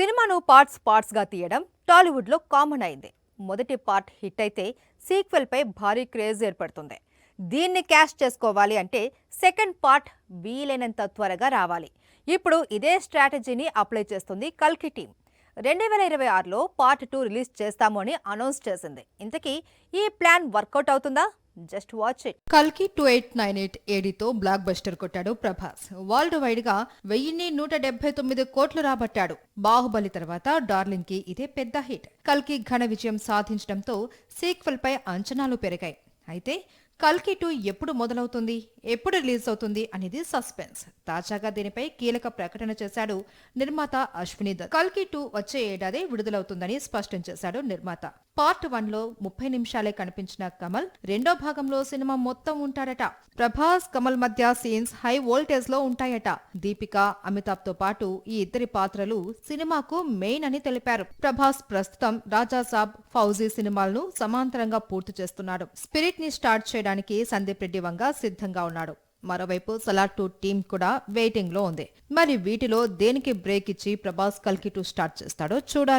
సినిమాను పార్ట్స్ గా తీయడం టాలీవుడ్లో కామన్ అయింది. మొదటి పార్ట్ హిట్ అయితే సీక్వెల్ పై భారీ క్రేజ్ ఏర్పడుతుంది. దీన్ని క్యాష్ చేసుకోవాలి అంటే సెకండ్ పార్ట్ వీలైనంత త్వరగా రావాలి. ఇప్పుడు ఇదే స్ట్రాటజీని అప్లై చేస్తుంది కల్కి టీం. 2026లో పార్ట్ 2 రిలీజ్ చేస్తాము అని అనౌన్స్ చేసింది. ఇంతకీ ఈ ప్లాన్ వర్కౌట్ అవుతుందా? Just watch it. కల్కి 2898 ఏడీతో బ్లాక్ బస్టర్ కొట్టాడు ప్రభాస్. వరల్డ్ వైడ్ గా 1179 కోట్లు రాబట్టాడు. బాహుబలి తర్వాత డార్లింగ్ కి ఇదే పెద్ద హిట్. కల్కి ఘన విజయం సాధించడంతో సీక్వెల్ పై అంచనాలు పెరిగాయి. అయితే కల్కి 2 ఎప్పుడు మొదలవుతుంది, ఎప్పుడు రిలీజ్ అవుతుంది అనేది సస్పెన్స్. తాజాగా దీనిపై కీలక ప్రకటన చేశాడు నిర్మాత అశ్విని దత్. కల్కి 2 వచ్చే ఏడాది విడుదలవుతుందని స్పష్టం చేశాడు నిర్మాత. పార్ట్ 1లో 30 నిమిషాలే కనిపించిన కమల్ రెండో భాగంలో సినిమా మొత్తం ఉంటాడట. ప్రభాస్ కమల్ మధ్య సీన్స్ హై వోల్టేజ్ లో ఉంటాయట. దీపిక, అమితాబ్ తో పాటు ఈ ఇద్దరి పాత్రలు సినిమాకు మెయిన్ అని తెలిపారు. ప్రభాస్ ప్రస్తుతం రాజా సాబ్, ఫౌజీ సినిమాలను సమాంతరంగా పూర్తి చేస్తున్నాడు. స్పిరిట్ ని స్టార్ట్ చేయడానికి సందీప్ రెడ్డి వంగ సిద్ధంగా ఉన్నాడు. మరోవైపు సలార్ 2 టీం కూడా వెయిటింగ్ లో ఉంది. మరి వీటిలో దేనికి బ్రేక్ ఇచ్చి ప్రభాస్ కల్కి 2 స్టార్ట్ చేస్తాడో చూడాలి.